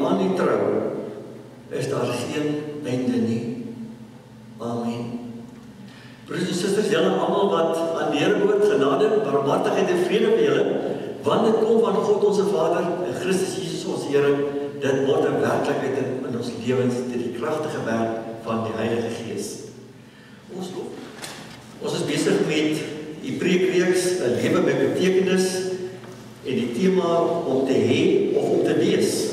aan die trou, is daar geen einde nie. Amen. Broers en susters, julle almal wat aan die Here behoort, genade, barmhartigheid en vrede vir julle, want dit kom van God onze Vader en Christus Jesus ons Here, dit word 'n werklikheid in ons lewens deur die kragtige werk van die Heilige Gees. Ons is besig met die preekreeks 'n lewe met betekenis en die tema om te hê of om te wees.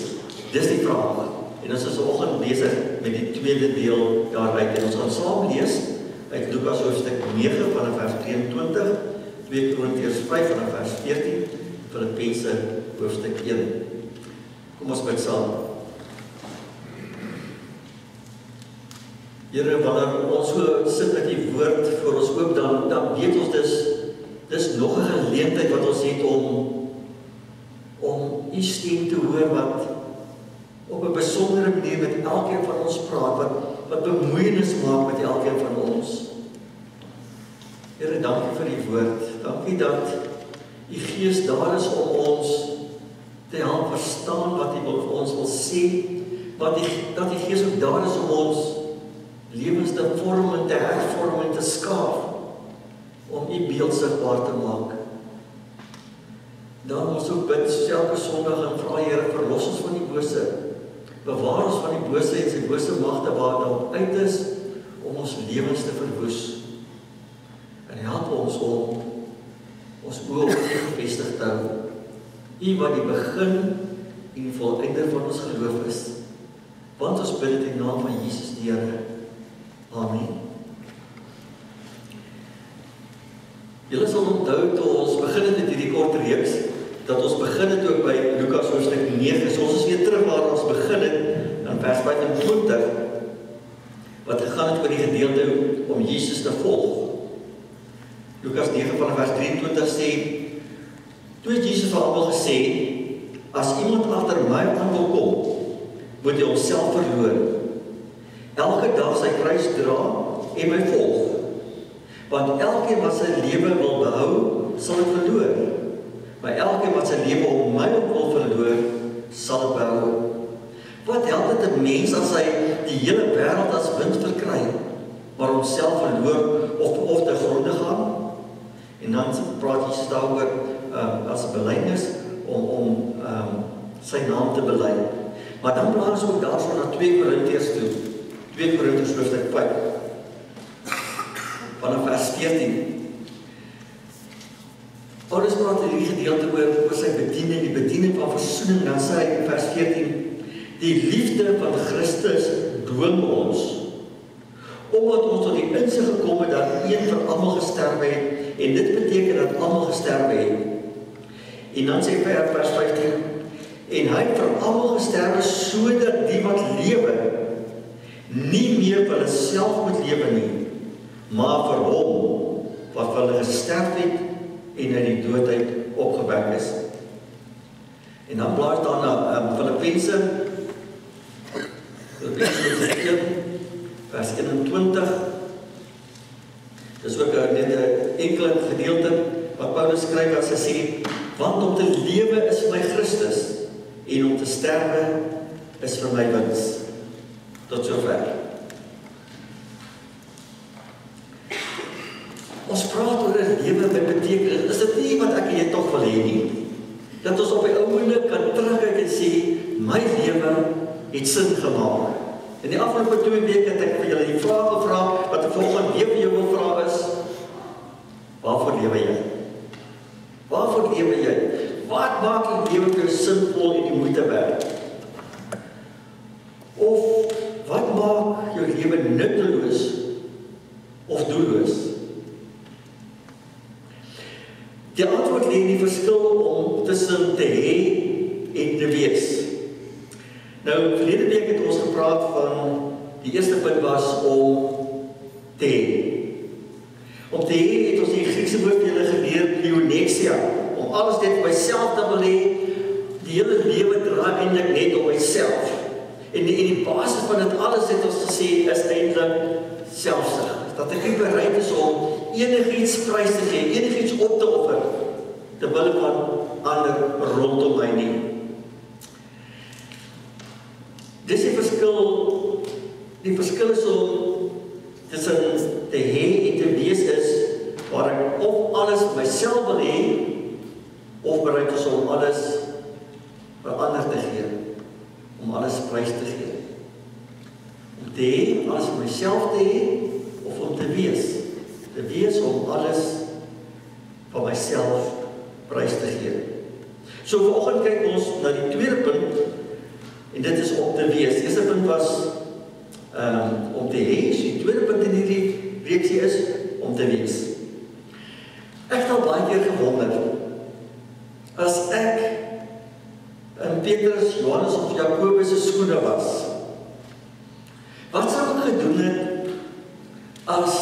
Dis die vraag. En ons is vanoggend besig met die tweede deel daaruit. En ons gaan saam lees uit Lukas hoofstuk 9 vanaf vers 23, 2 Korintiërs 5 vanaf vers 14, Filippense hoofstuk 1. Kom ons bid saam. Here, wanneer ons so sit met die woord voor ons oop, dan weet ons dis nog 'n geleentheid wat ons het om u stem te hoor wat op 'n besondere manier met elkeen van ons praat, wat bemoeienis maak met elkeen van ons. Here, dankie vir die woord. Dankie dat die Gees daar is om ons te help verstaan wat hy vir ons wil sê, dat die Gees ook daar is om ons lewens te vorm en te hervorm en te skaaf, om u beeld sigbaar te maak. Dan ons ook bid, soos elke Sondag, en vra Here, verlos ons van die bose, bewaar ons van die bose en sy bose magte waar daarop uit is, om ons lewens te verwoes. En help ons om ons oë op U gefestig te hou, U wat die begin en die volleinde van ons geloof is, want ons bid dit in naam van Jesus die Here. Amen. Julle sal onthou toe ons begin het met hierdie kort reeks, dat ons begin het ook by Lukas hoofstuk 9, so ons is weer terug waar ons begin het, in vers 25, wat gegaan het oor die gedeelte om Jesus te volg. Lukas 9 vanaf vers 23 sê, toe het Jesus vir almal gesê, as iemand agter my aan wil kom, moet hy homself verloor. Elke dag sy kruis dra en my volg. Want elkeen wat sy lewe wil behou, sal dit verloor. Maar elkeen wat sy lewe om my wil verloor, sal dit behou. Wat help dit 'n mens as hy die hele wêreld as wind verkry, maar homself verloor of te gronde gaan? En dan praat Jesus daaroor as 'n belydenis om sy naam te bely. Maar dan praat ons ook daarvan na 2 Korintiërs toe. 2 Korintiërs hoofstuk 5. Vanaf vers 14. Paulus praat in hierdie gedeelte oor sy bediening, die bediening van versoening. Dan sê hy in vers 14, die liefde van Christus dwing ons, omdat ons tot die insig gekom het dat een vir almal gesterwe het, en dit beteken dat almal gesterwe het. En dan sê hy vers 15, en hy het vir almal gesterwe, sodat die wat lewe, nie meer vir hulle self moet lewe nie, maar vir hom, wat vir hulle gesterf het, en uit die dood uit opgewek is. En dan blaas daar na Filippense 1, vers 21. Dis ook net 'n enkele gedeelte wat Paulus skryf as hy sê, want om te lewe is vir my Christus, en om te sterwe is vir my wins. Tot sover. Ons praat oor 'n lewe met betekenis. Is dit nie wat ek en jy tog wil hê nie? Dat ons op die oomblik kan terugkyk en sê, my lewe het sin gemaak. In die afgelope 2 weke het ek vir julle die vraag gevra, wat ek volgende weer vir jou wil vra is, waarvoor lewe jy? Waarvoor lewe jy? Wat maak die lewe vir jou sinvol en die moeite werd? Of wat maak jou lewe nutteloos of doelloos? Die antwoord lê in die verskil om tussen te hê en te wees. Nou, verlede week het ons gepraat van, die eerste punt was om te hê. Om te hê het ons die Griekse woord vir julle geleer, pleonexia, om alles net vir myself te wil hê, die hele lewe draai eintlik net om myself. En die basis van dit alles het ons gesê, is eintlik selfsug. Dat ek nie bereid is om enigiets prys te gee, enigiets op te offer, terwille van ander rondom my nie. Die verskil is om tussen te hê en te wees is, waar ek of alles vir myself wil hê, of bereid is om alles vir ander te gee, om alles prys te gee. Om te hê, alles vir myself te hê, of om te wees om alles vir myself prys te gee. So vanoggend kyk ons na die tweede punt, en dit is om te wees. Die eerste punt was om te hê, so die tweede punt in hierdie reeksie is om te wees. Ek het al baie keer gewonder, as ek in Petrus, Johannes of Jakobus se skoene was, wat sou ek gedoen het as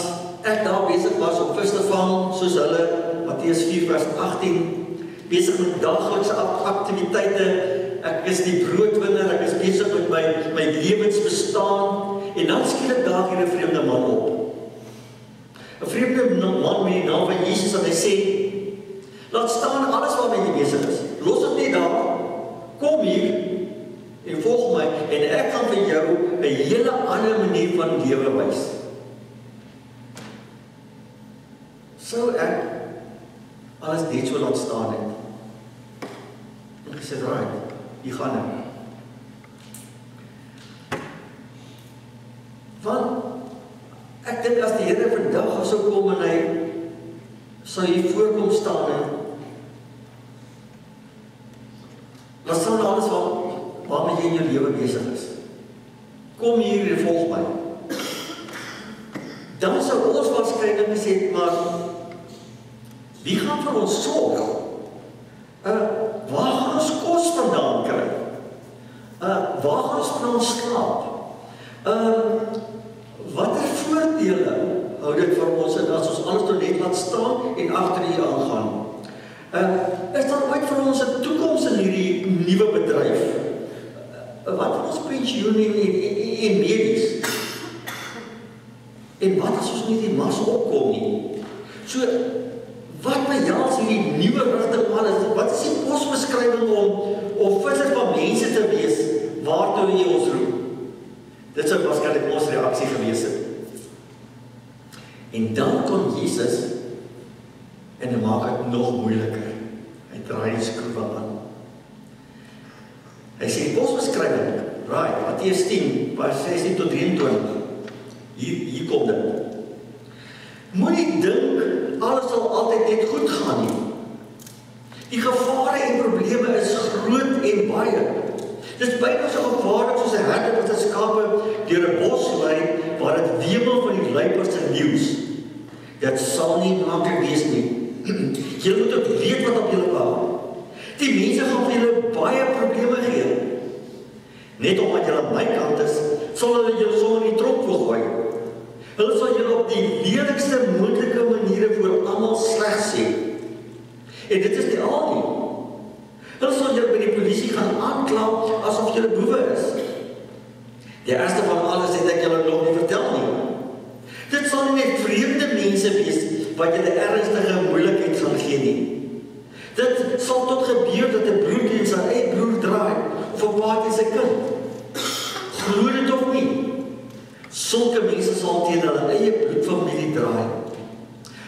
ek daar besig was om vis te vang, soos hulle, Matteus 4 vers 18, besig met daglikse aktiwiteite, ek is die broodwinner, ek is besig met my lewensbestaan, en dan skielik daag hier 'n vreemde man op. 'n Vreemde man met die naam van Jesus, en hy sê, laat staan alles waarmee jy besig is. Los dit nie daar, kom hier en volg my, en ek gaan vir jou 'n hele ander manier van lewe wys. Sou ek alles net so laat staan het. En gesê, right, hier gaan ek. Want ek dink as die Here vandag sou kom en hy sou hier voorkom staan en laat staan alles waarmee jy in jou lewe besig is. Kom hier en volg my. Dan sou ons waarskynlik gesê, maar wie gaan vir ons sorg? Waar gaan ons kos vandaan kry? Waar gaan ons van ons slaap? Watter voordele hou dit vir ons en as ons alles net laat staan en agter hier aangaan? Is daar ooit vir ons 'n toekoms in hierdie nuwe bedryf? Wat van ons pensioen en medies? En wat as ons nie die mas opkom nie? So, wat behels hierdie nuwe rigting alles? Wat is die posbeskrywing om visser van mense te wees waartoe hy ons roep? Dit sou waarskynlik ons reaksie gewees het. En dan kom Jesus en hy maak dit nog moeiliker. Hy draai die skroewe aan. Hy sê posbeskrywing, right, Matteus 10, vers 16 tot 23. Hier kom dit. Moenie dink alles sal altyd net goed gaan nie. Die gevare en probleme is groot en baie. Dit is byna so gevaarlik soos 'n herder wat sy skape deur 'n bos lei waar dit wemel van die luiperds en leeu's. Dit sal nie maklik wees nie. Jy moet ook weet wat op julle wag. Die mense gaan vir julle baie probleme gee. Net omdat julle aan my kant is, sal hulle julle sommer in die tronk wil gooi. Hulle sal julle op die lelikste moontlike maniere voor almal sleg sê. En dit is nie al nie. Hulle sal julle by die polisie gaan aankla asof julle boewe is. Die eerste van alles het ek julle nog nie vertel nie. Dit sal nie net vreemde mense wees wat julle ernstige moeilikheid gaan gee nie. Dit sal tot gebeur dat 'n broer teen sy eie broer draai of 'n pa teen sy kind. Glo dit of nie? Sulke mense sal teen hulle eie bloedfamilie draai.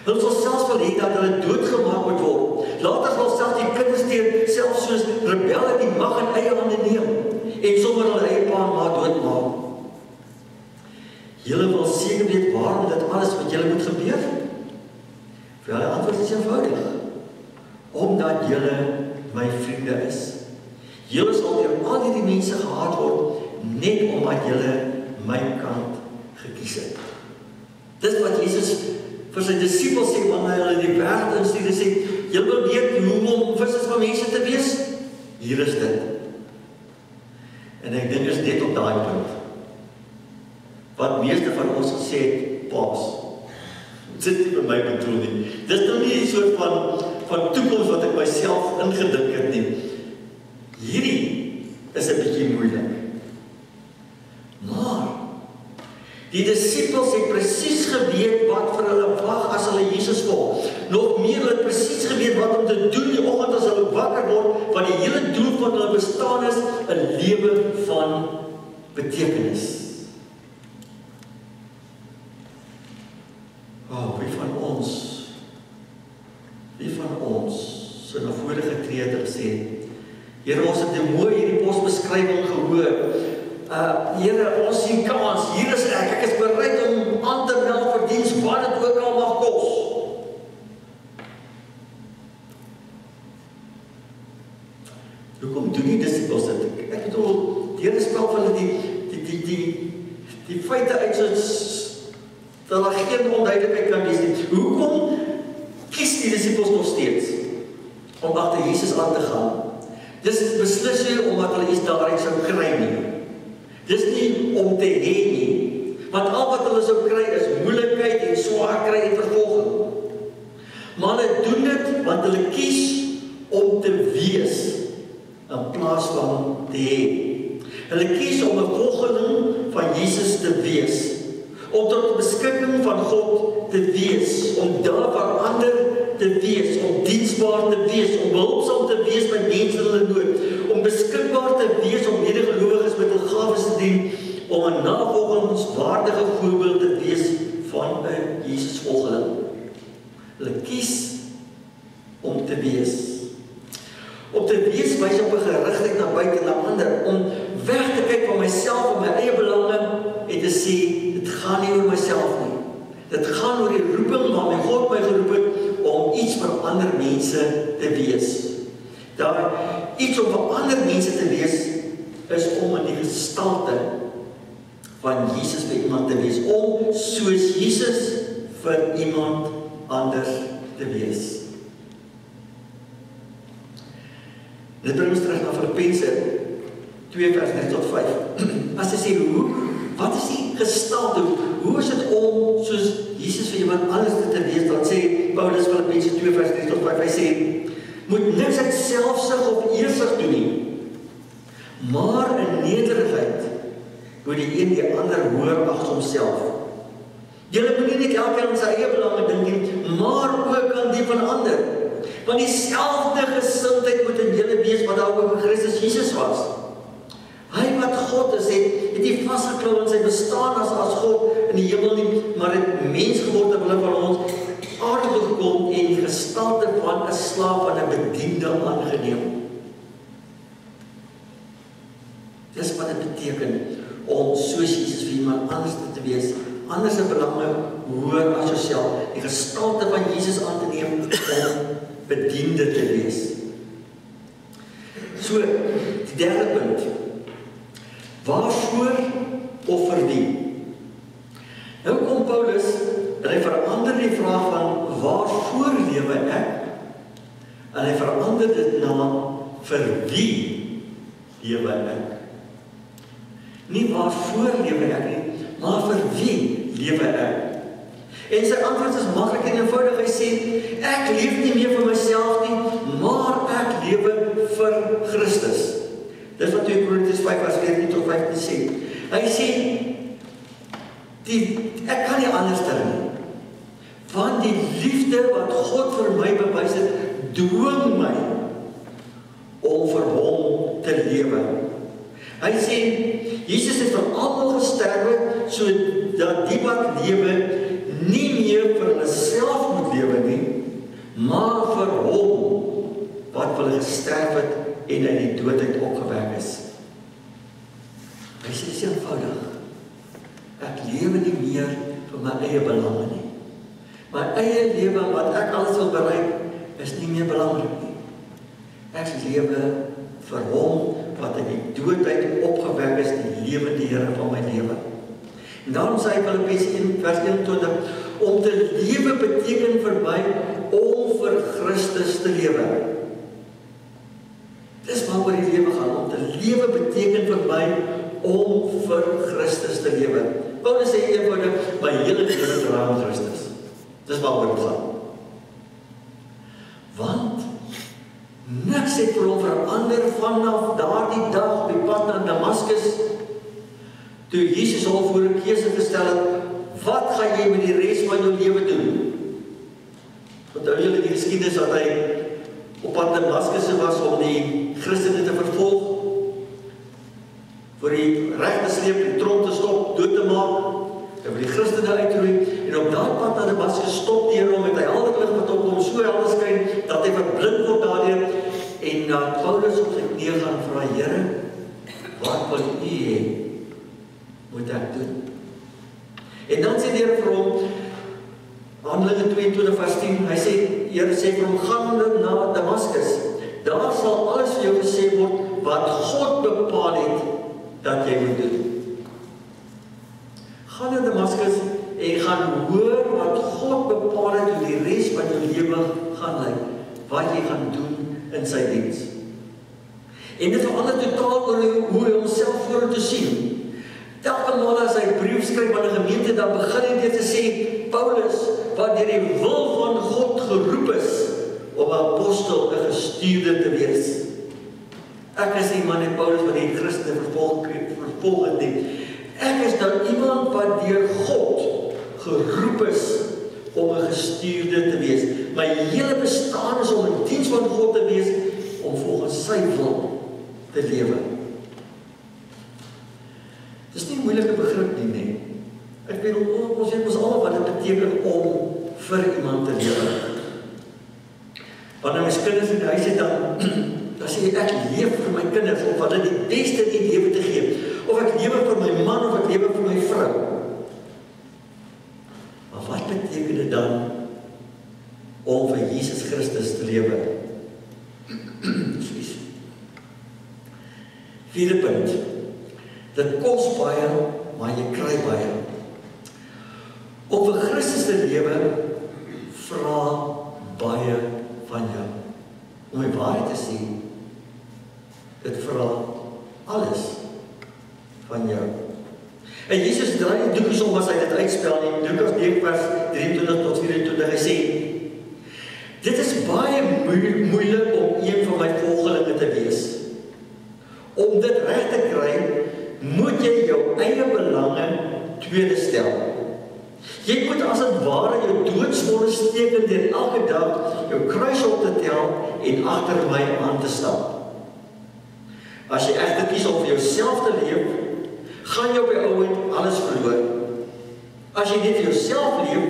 Hulle sal selfs wil hê dat hulle doodgemaak moet word. Later sal selfs die kinders teen selfs soos rebelle die mag in eie hande neem en sommer hulle eie pa en ma doodmaak. Julle wil seker weet waarom dit alles met julle moet gebeur? Wel, die antwoord is eenvoudig. Omdat julle my vriende is. Julle sal deur al hierdie mense gehaat word net omdat julle my kant gekies het. Dis wat Jesus vir sy disippels sê wanneer hulle die wêreld instuur en sê, julle wil weet hoe om vissers van mense te wees? Hier is dit. En ek dink is net op daai punt wat meeste van ons gesê het, paas. Dit nie by my bedoel nie. Dis nou nie 'n soort van toekoms wat ek myself ingedink het nie. Hierdie is 'n bietjie moeilik. Maar die disippels het presies geweet wat vir hulle wag as hulle Jesus volg. Nog meer hulle het presies geweet wat om te doen die oggend as hulle wakker word, want die hele doel van hulle bestaan is 'n lewe van betekenis. Wie van ons so na vore getree het en sê, Here, ons het mooi hierdie posbeskrywing gehoor. Here, ons sien kans, hier is ek is bereid om aan te meld vir diens wat dit ook al mag kos. Hoekom doen die disippels dit? Ek bedoel, die Here spel van hulle die feite uit soos dat daar geen onduidelikheid kan wees nie. Hoekom kies die disippels nog steeds om agter Jesus aan te gaan? Dis beslis nie omdat hulle iets daaruit sou kry nie. Dis nie om te hê nie, want al wat hulle sou kry is moeilikheid en swaar kry en vervolging. Maar hulle doen dit want hulle kies om te wees in plaas van te hê. Hulle kies om 'n volgeling van Jesus te wees, om tot beskikking van God te wees, om daar vir ander te wees, om diensbaar te wees, om behulpsaam te wees by mense in hulle nood, om beskikbaar te wees om medegelowiges met hul gawes te dien, om 'n navolgingswaardige voorbeeld te wees van 'n Jesus-volgeling. Hulle kies om te wees. Om te wees wys op 'n gerigtheid na buite en na ander, om weg te kyk van myself en my eie belange en te sê, dit gaan nie oor myself nie. Dit gaan oor die roeping waarmee God my geroep het om iets vir ander mense te wees. Daar iets om vir ander mense te wees is om in die gestalte van Jesus vir iemand te wees, om soos Jesus vir iemand anders te wees. Dit bring ons terug na Filippense 2 vers 3 tot 5. As hy sê, wat is die gestalte? Hoe is dit om soos Jesus vir iemand anders te wees? Dan sê Paulus Filippense 2 vers 3 tot 5, hy sê, moet niks uit selfsug of eersug doen nie, maar in nederigheid moet die een die ander hoër ag as homself. Julle moet nie net elkeen aan sy eie belange dink nie, maar ook aan die van ander. Want dieselfde gesindheid moet in julle wees wat daar ook in Christus Jesus was. Hy wat God is, het nie vasgeklou in sy bestaan as God in die hemel nie, maar het mens geword ter wille van ons aarde toe gekom en die gestalte van 'n slaaf en 'n bediende aangeneem. Dis wat dit beteken om soos Jesus vir iemand anders te wees, anders se belange hoër as jouself, die gestalte van Jesus aan te neem om bediende te wees. So, die derde punt. Waarvoor of vir wie? Nou kom Paulus en hy verander die vraag van waarvoor lewe ek en hy verander dit na vir wie lewe ek. Nie waarvoor lewe ek nie, maar vir wie lewe ek. En sy antwoord is maklik en eenvoudig. Hy sê, ek leef nie meer vir myself nie, maar ek lewe vir Christus. Dis wat 2 Korintiërs 5 vers 14 tot 15 sê. Hy sê, ek kan nie anders doen nie. Want die liefde wat God vir my bewys het, dwing my om vir hom te lewe. Hy sê, Jesus het vir almal gesterwe, sodat die wat lewe nie meer vir hulle self moet lewe nie, maar vir hom wat vir hulle gesterf het en uit die dood uit opgewek is. Hy sê dis eenvoudig. Ek lewe nie meer vir my eie belange nie. My eie lewe wat ek alles wil bereik is nie meer belangrik nie. Ek lewe vir hom wat uit die dood uit opgewek is, die lewende Here van my lewe. En daarom sê hy Filippense 1 vers 21, om te lewe beteken vir my om vir Christus te lewe. Dis waaroor die lewe gaan, om te lewe beteken vir my om vir Christus te lewe. Paulus sê eenvoudig, my hele lewe draai om Christus. Dis waaroor dit gaan. Want niks het vir hom verander vanaf daardie dag op die pad na Damaskus, toe Jesus al voor 'n keuse gestel het, wat gaan jy met die res van jou lewe doen? Onthou julle die geskiedenis dat hy op pad na Damaskus was om die Christene te vervolg, vir die reg te sleep, die tronk te stop, dood te maak, en vir die Christene uitroei, en op daardie pad na Damaskus alles gestop deur hom, het hy al die lig wat op hom so helder skyn, dat hy verblind word daardeur, en Paulus op sy knieë gaan vra, Here, wat wil U hê moet ek doen? En dan sê die Here vir hom, Handelinge 22 vers 10, hy sê, Here sê vir hom, gaan na Damaskus, daar sal alles vir jou gesê word, wat God bepaal het, dat jy moet doen. Gaan na Damaskus, en gaan hoor wat God bepaal het, hoe die res van jou lewe gaan lyk, wat jy gaan doen in sy diens. En dit verander totaal oor hoe hy homself vorentoe sien. Telke maal as hy brief skryf aan 'n gemeente, dan begin hy dit te sê, Paulus, wat deur die wil van God geroep is, om 'n apostel, 'n gestuurde te wees. Ek is iemand en Paulus wat die Christene vervolg het nie. Ek is nou iemand wat deur God geroep is om 'n gestuurde te wees. My hele bestaan is om in diens van God te wees, om volgens sy wil te lewe. Dit is nie 'n moeilike begrip nie, nee. Ek weet, ons weet ons almal wat dit beteken om vir iemand te lewe. Wanneer ons kinders in die huis het, dan sê ek leef vir my kinders, of hulle die beste in die lewe te gee, of ek lewe vir my man, of ek lewe vir my vrou. Maar wat beteken dit dan om vir Jesus Christus te lewe? Vierde punt, dit kos baie, maar jy kry baie. Om vir Christus te lewe, vra baie van jou. Om die waarheid te sê, dit vra alles van jou. En Jesus draai die doekies om as hy dit uitspel in Lukas 9 vers 23 tot 24, hy sê, dit is baie moeilik om een van my volgelinge te wees. Om dit reg te kry, moet jy jou eie belange tweede stel. Jy moet as het ware jou doodswonde steken deur elke dag jou kruis op te tel en agter my aan te stap. As jy egter kies om vir jouself te leef, gaan jy op die ou end alles verloor. As jy net vir jouself leef,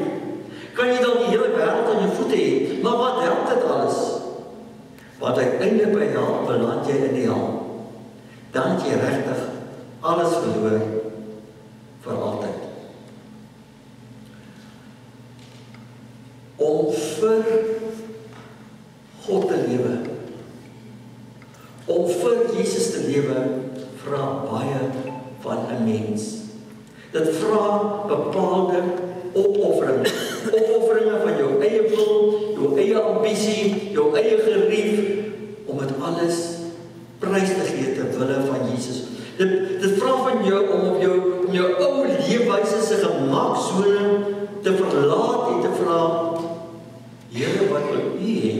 kan jy dan die hele wêreld aan jou voete hê, maar wat help dit alles? Want uiteindelik by hel beland jy in die hel. Dan het jy regtig alles verloor vir altyd. Om vir God te lewe, om vir Jesus te lewe, vra baie van 'n mens. Dit vra bepaalde opofferinge. Opofferinge van jou eie wil, jou eie ambisie, jou eie gerief, om dit alles prys te gee ter wille van Jesus. Dit vra van jou om jou ou leefwyse se gemaksone te verlaat en te vra, Here, wat wil U hê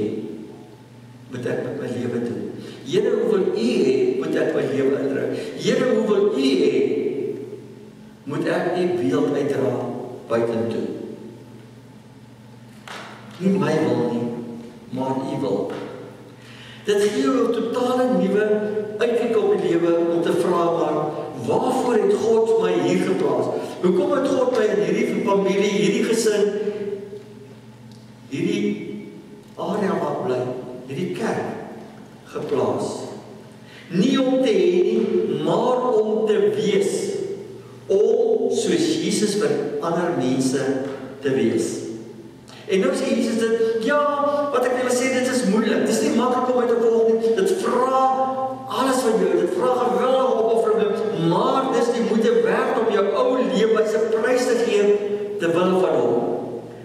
moet ek met my lewe doen? Here, hoe wil U hê moet ek my lewe indruk? Here, hoe wil U hê moet ek U beeld uitdra buitentoe? Nie my wil nie, maar U wil. Dit gee jou 'n totale nuwe uitkyk op die lewe om te vra, maar waarvoor het God my hier geplaas? Hoekom het God my in hierdie familie, hierdie gesin, hierdie area waar ek bly, hierdie kerk geplaas? Nie om te hê nie, maar om te wees. Om soos Jesus vir ander mense te wees. En nou sê Jesus dit, ja, wat ek wil sê, dit is moeilik. Dit is nie maklik om uit te volg nie. Dit vra alles van jou. Dit vra geweldige opofferinge, maar dis die moeite werd om jou ou leefwyse prys te gee te wille van hom.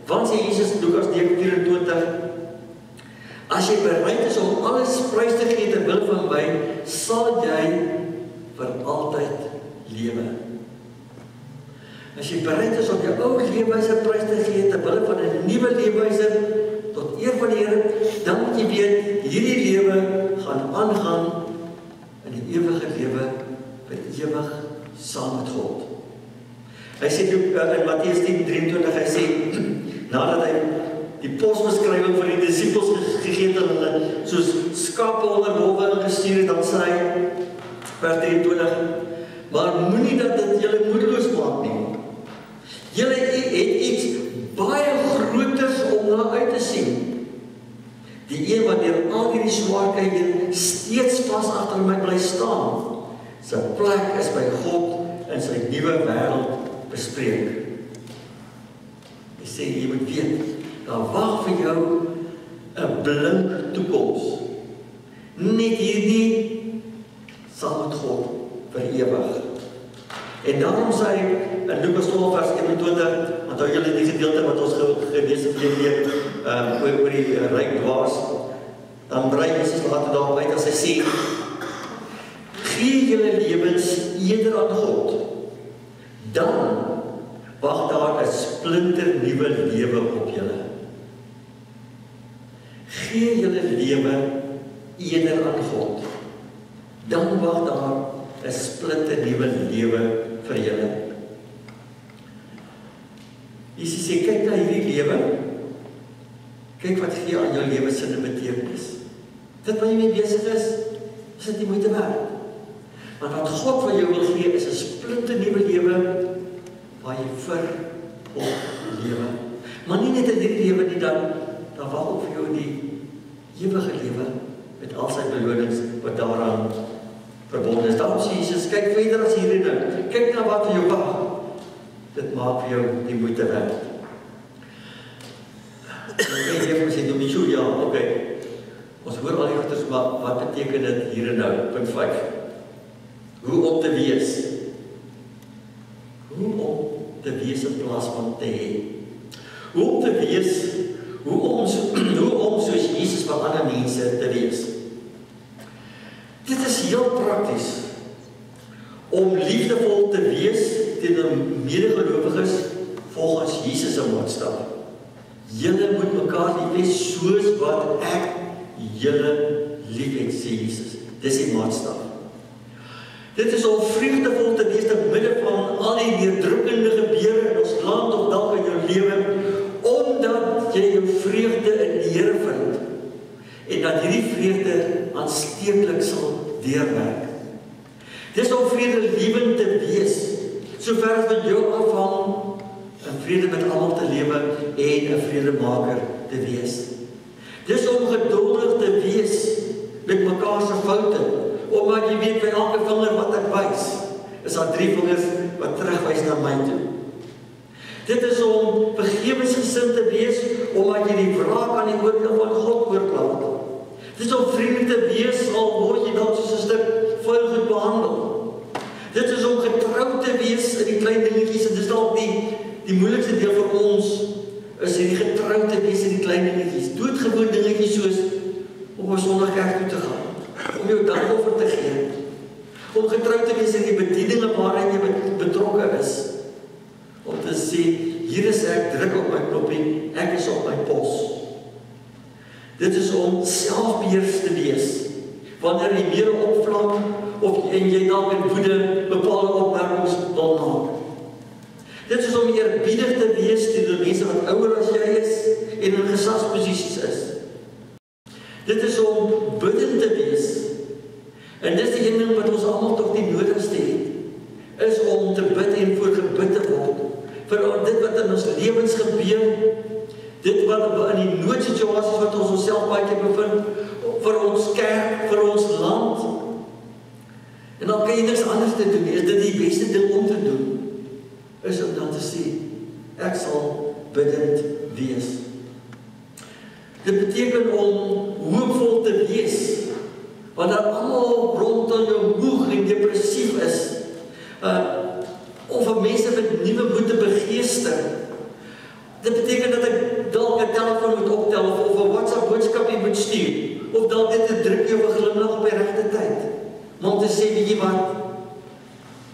Want sê Jesus in Lukas 9:24, as jy bereid is om alles prys te gee ter wille van my, sal jy vir altyd lewe. As jy bereid is om jou ou leefwyse prys te gee ter wille van 'n nuwe leefwyse tot eer van die Here, dan moet jy weet, hierdie lewe gaan aangaan in die ewige lewe vir ewig saam met God. Hy sê in Matteus 10:23, hy sê, nadat hy die posbeskrywing vir die disippels gegee het, hulle soos skape onder wolwe ingestuur het, dan sê hy, vers 23, maar moenie dat dit julle moedeloos maak nie. Julle het iets baie groters om na uit te sien. Die een wat deur al hierdie swaarkry heen steeds vas agter my bly staan. Sy plek is by God in sy nuwe wêreld bespreek. Hy sê, jy moet weet, daar wag vir jou 'n blink toekoms. Net hierdie saam met God vir ewig. En daarom sê hy in Lukas 12 vers 21, onthou julle die gedeelte wat ons gelees het oor die ryk dwaas, dan brei Jesus later daarop uit as hy sê, gee julle lewens eerder aan God, dan wag daar 'n splinter nuwe lewe op julle. Gee julle lewe eerder aan God, dan wag daar 'n splinter nuwe lewe vir julle. Jesus sê, kyk na hierdie lewe, kyk wat gee aan jou lewe sin en betekenis. Dit wat jy mee besig is dit nie moeite werd. Want wat God vir jou wil gee, is 'n splinter nuwe lewe, waar jy vir God lewe. Maar nie net in hierdie lewe nie, dan wag ook vir jou die ewige lewe, met al sy belonings wat daaraan verbonden is. Daarom sê Jesus, kyk verder as hierdie nou. Kyk na wat vir jou wag. Dit maak vir jou die moeite werd. En jy moet sê, Dominee, ja, oké. Ons hoor al die goeders, maar wat beteken dit hier en nou? Punt 5. Hoe om te wees? Hoe om te wees in plaas van te hê? Hoe om te wees? Hoe om soos Jesus vir ander mense te wees? Dit is heel prakties om liefdevol te wees teenoor medegelowiges volgens Jesus se maatstaf. Julle moet mekaar lief hê soos wat ek julle liefhet, sê Jesus. Dis die maatstaf. Dit is om vreugdevol te wees te midde van al die neerdrukkende gebeure in ons land of dalk in jou lewe, omdat jy jou vreugde in die Here vind en dat hierdie vreugde aansteeklik sal deurwerk. Dis om vredelievend te wees, sover as wat jou afhang, in vrede met almal te lewe en 'n vredemaker te wees. Dis om geduldig te wees met mekaar se foute, omdat jy weet by elke vinger wat ek wys, is daar 3 vingers wat terugwys na my toe. Dit is om vergewensgesind te wees, omdat jy die wraak aan die oordeel van God oorlaat. Dit is om vriendelik te wees, al word jy dan soos 'n stuk vuil goed behandel. Dit is om getrou te wees in die klein dingetjies, en dis dalk die moeilikste deel vir ons, is die getrou te wees in die klein dingetjies. Doodgewoon dingetjies soos om 'n Sondag kerk toe te gaan, om jou dankoffer te gee, om getrou te wees in die bedieninge waarin jy betrokke is, om te sê, hier is ek, druk op my knoppie, ek is op my pos. Dit is om selfbeheers te wees, wanneer jy meer opvlam, en jy dalk in woede bepaalde opmerkings wil maak. Dit is om eerbiedig te wees teenoor mense wat ouer as jy is, en in gesagsposisies is. Dit is om bidend te wees, en dis die een ding wat ons almal tog die nodigste het, is om te bid en voor gebid te word, vir dit wat in ons lewens gebeur, dit wat in die noodsituasies wat ons onsself baie keer bevind, vir ons kerk, vir ons land. En dan kan jy niks anders te doen, is dit die beste ding om te doen, is om dan te sê, ek sal bidend wees. Dit beteken om hoopvol te wees, wanneer almal rondom jou moeg en depressief is, of vir mense met nuwe moed te begeester. Dit beteken dat ek dalk 'n telefoon moet optel, of 'n WhatsApp boodskapie moet stuur, of dalk net 'n drukkie of 'n glimlag op die regte tyd. Maar om te sê, weet jy wat,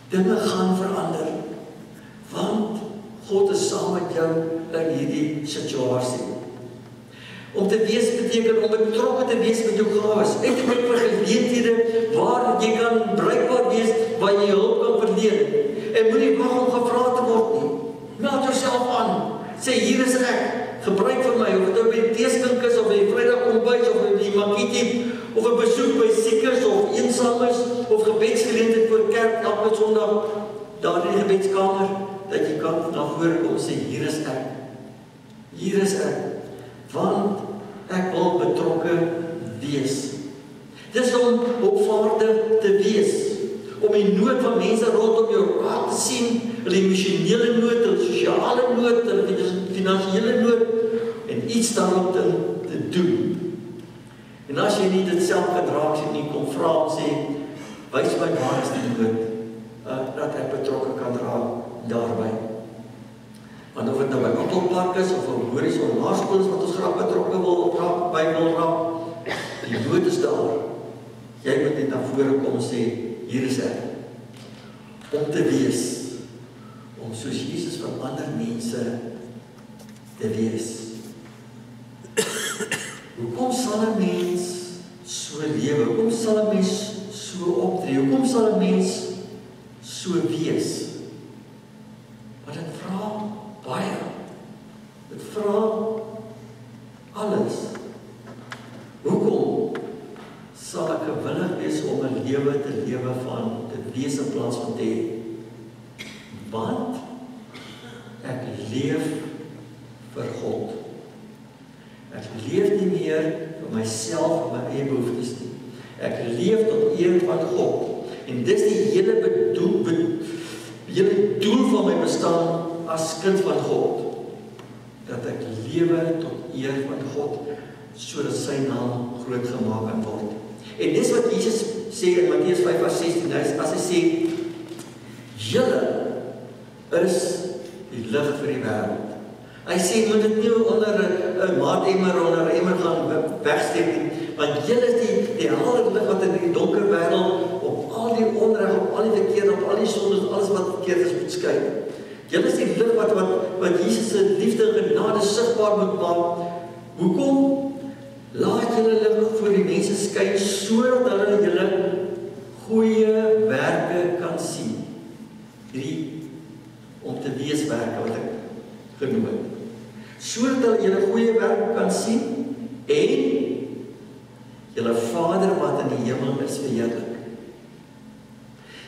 dinge gaan verander, want God is saam met jou in hierdie situasie. Om te wees beteken om betrokke te wees met jou gawes. Ek dink vir geleenthede waar jy kan bruikbaar wees, waar jy hulp kan verleen. En moenie wag om gevra te word nie. Meld jouself aan. Sê, hier is ek, gebruik vir my, of dit nou by die teeskink is, of by die Vrydag ontbyt, of by die makietie, of 'n besoek by siekes, of eensames, of gebedsgeleentheid voor kerk, elke Sondag, daar in die gebedskamer, dat jy kan na vore kom en sê, hier is ek, Hier is ek, want ek wil betrokke wees. Dis om opvaardig te wees, om die nood van mense rondom jou raak te sien, hulle emosionele nood, hulle sosiale nood, hulle finansiële nood, en iets daarop te doen. En as jy nie dit self kan raak sien nie, kom vra en sê, wys my waar is die nood, dat ek betrokke kan raak daarby. Want of dit nou by Ottelpark is, of op Horizon Laerskool is, wat ons graag betrokke wil raak, die nood is daar. Jy moet net na vore kom en sê, hier is ek, om te wees, om soos Jesus van ander mense te wees. Hoekom sal 'n mens so lewe? Hoekom sal 'n mens so optree? Hoekom sal 'n mens so wees? Maar dit vra baie. Dit vra alles. Hoekom sal ek gewillig wees om 'n lewe te lewe van te wees in plaas van te hê? Want ek leef vir God. Ek leef nie meer vir myself en my eie behoeftes nie. Ek leef tot eer van God. En dis die hele doel van my bestaan as kind van God. Dat ek lewe tot eer van God, sodat sy naam groot gemaak kan word. En dis wat Jesus sê in Matteus 5:16, as hy sê, julle is die lig vir die wêreld. Hy sê, moet dit nie onder 'n maatemmer onder 'n emmer gaan wegsteek nie, want julle is die helder lig wat in die donker wêreld op al die onreg, op al die verkeerd, op al die sondes, alles wat verkeerd is, moet skyn. Julle is die lig wat Jesus se liefde en genade sigbaar moet maak. Hoekom? Laat julle lig voor die mense skyn, sodat hulle julle goeie werke kan sien. Hierdie om te wees werke wat ek genoem het. Sodat hulle julle goeie werke kan sien en julle Vader wat in die hemel is verheerlik.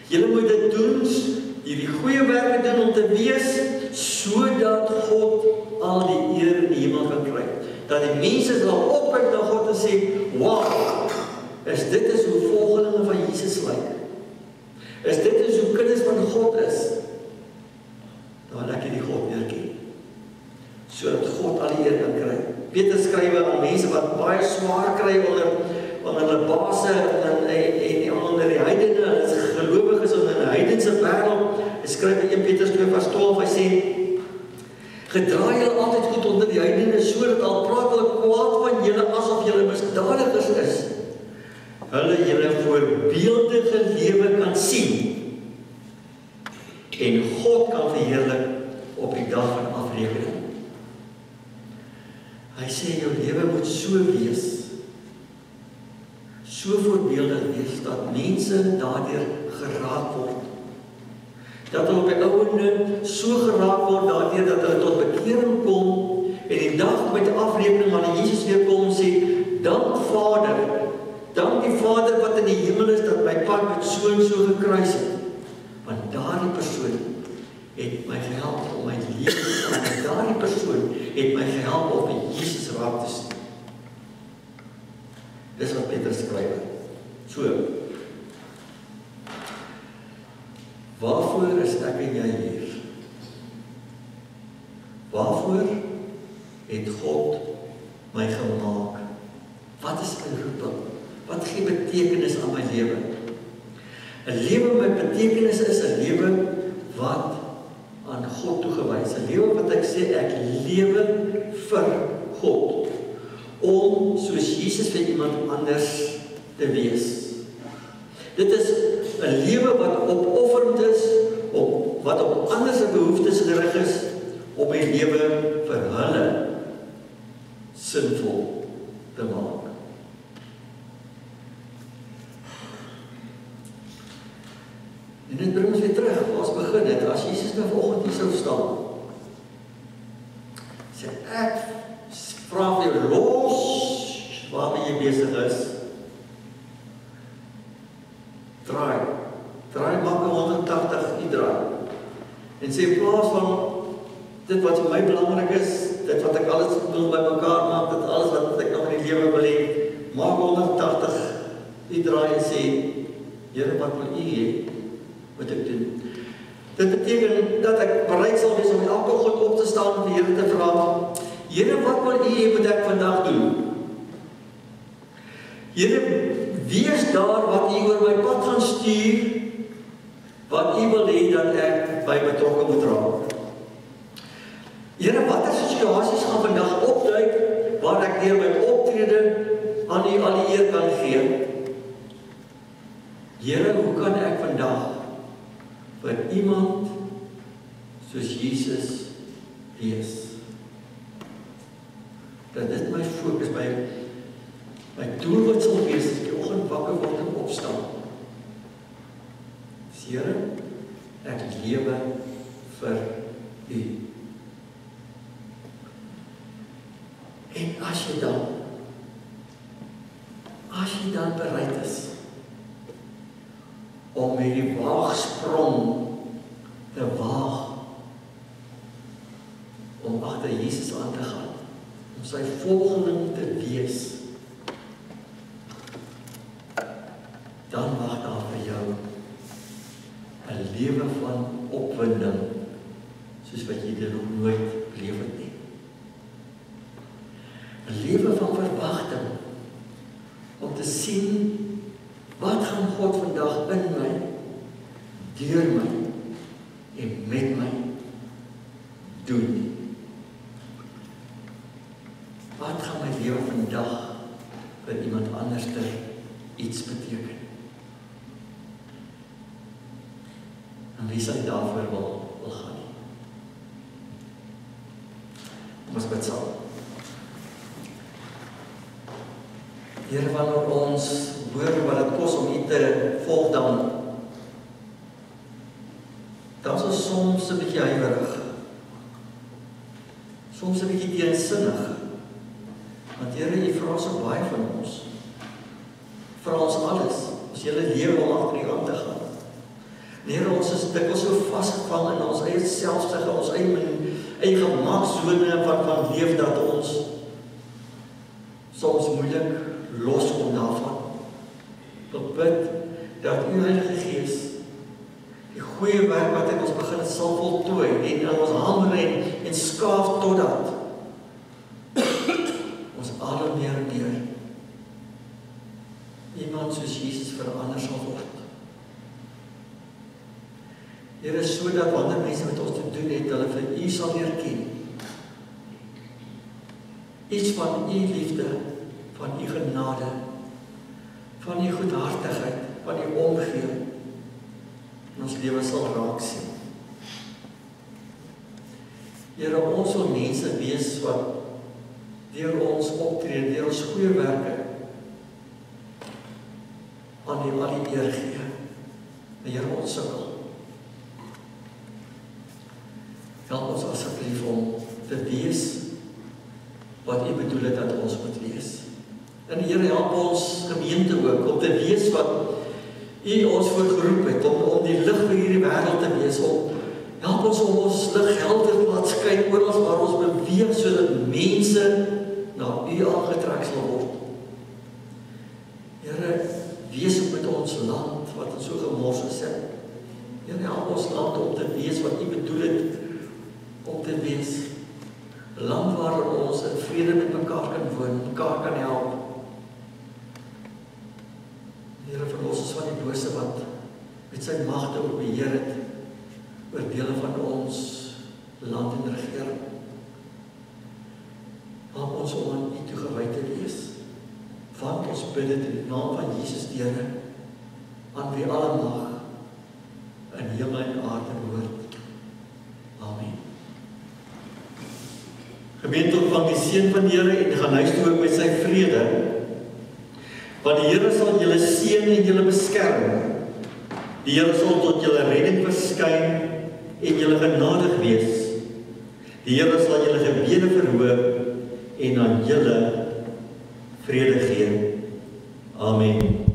Julle moet dit doen, hierdie goeie werke doen om te wees, sodat God al die eer in die hemel kan kry. Dat die mense sal opkyk na God en sê, wow, dit is hoe volgelinge van Jesus lyk. Dit is hoe kinders van God is. Dan ek die God weer ken. Sodat God al die eer kan kry. Petrus skrywe aan mense wat baie swaar kry onder hulle base en onder die heidene, as gelowiges in 'n heidense wêreld. Hy skryf in 1 Petrus 2:12, hy sê, gedra julle altyd goed onder die heidene, sodat al praat hulle kwaad van julle asof julle misdadigers is, hulle julle voorbeeldige lewe kan sien en God kan verheerlik op die dag van afrekening. Hy sê jou lewe moet so wees, so voorbeeldig wees, dat mense daardeur geraak word. Dat hulle op die ouende so geraak word daardeur dat hulle tot bekering kom en die dag met die afrekening wanneer Jesus weer kom en sê, dank die Vader wat in die hemel is dat my pa met so en so gekruis het. Want daardie persoon het my gehelp om my lewe te staan. En daardie persoon het my gehelp om met Jesus raak te sien. Dis wat Petrus skryf. So. Waarvoor is ek en jy hier? Waarvoor het God my gemaak? Wat is my roeping? Wat gee betekenis aan my lewe? 'n Lewe met betekenis is 'n lewe wat aan God toegewys. 'n Lewe wat ek sê ek lewe vir God. Om soos Jesus vir iemand anders te wees. Dit is 'n lewe wat opofferend is, wat op ander se behoeftes gerig is, om my lewe vir hulle sinvol te maak. En dit bring ons weer terug, waar ons begin het, as Jesus nou vanoggend hier sou staan, sê ek vra vir jou los, waarmee jy besig is, draai maak 'n 180 draai, en sê in plaas van dit wat vir my belangrik is, dit wat ek alles wil bymekaar maak, dit alles wat ek nog in die lewe wil hê, maak 180, u draai en sê, Here, wat wil u hê, wat ek doen? Dit beteken dat ek bereid sal wees om elke oggend op te staan en die Here te vra, Here, wat wil u hê wat ek vandag doen? Here, wees daar wat u oor my pad gaan stuur, wat u wil hê dat ek by betrokke moet raak. Here, watter situasies gaan vandag opduik, waar ek deur my optrede aan u al die eer kan gee? Here, hoe kan ek vandag vir iemand soos Jesus wees? Dat dit my fokus by my doelwit sal wees, as die oggend wakker word en opstaan. Here, ek lewe vir u. En as jy dan bereid is om met die waagsprong te waag, om agter Jesus aan te gaan, om sy volgeling te wees, dan wag daar vir jou 'n lewe van opwinding, soos wat jy dit nog nooit beleef het nie. 'n lewe van verwagting, om te sien, wat gaan God vandag in my, deur my, en met my doen? Wat gaan my lewe vandag vir iemand anders iets beteken? En wie sal daarvoor wil gaan? Kom ons bid saam. Here, wanneer ons hoor wat dit kos om u te volg, dan is ons soms 'n bietjie huiwerig, soms 'n bietjie teensinnig, want Here, u vra so baie van ons, vra ons alles, ons hele lewe om agter u aan te gaan. Here, ons is dikwels so vasgevang in ons eie selfsug, ons eie gemaksone van leef, dat ons soms moeilik loskom daarvan. Ek bid dat u Heilige Gees die goeie werk wat in ons begin sal voltooi, en in ons hamer en skaaf totdat ons al meer en meer iemand soos Jesus verander sal word. Here, sodat wanneer mense met ons te doen het, hulle vir u sal leer ken. Iets van u liefde, van u genade, van u goedhartigheid, van u omgee, en ons lewe sal raak sien. Here, ons wil mense wees wat deur ons optrede, deur ons goeie werke, aan u al die eer gee. Here, ons sukkel. Help ons asseblief om te wees wat u bedoel het dat ons moet wees. En Here, help ons gemeente ook om te wees wat u ons voorgeroep het, om die lig vir hierdie wêreld te wees, help ons om ons lig helder laat skyn oral waar ons beweeg, sodat mense na u aangetrek sal word. Here, wees ook met ons land wat in so gemors is. Here, help ons land om te wees wat u bedoel het om te wees. 'n Land waar ons in vrede met mekaar kan woon, mekaar kan help. Here, verlos ons van die bose wat met sy magte ook beheer het oor dele van ons land en regering. Help ons om aan u toegewy te wees. Want ons bid dit in die naam van Jesus die Here, aan wie alle mag in hemel en aarde behoort. Amen. Gemeente, ontvang die seën van die Here en gaan huis toe ook met sy vrede. Want die Here sal julle seën en julle beskerm. Die Here sal tot julle redding verskyn en julle genadig wees. Die Here sal julle gebede verhoor en aan julle vrede gee. Amen.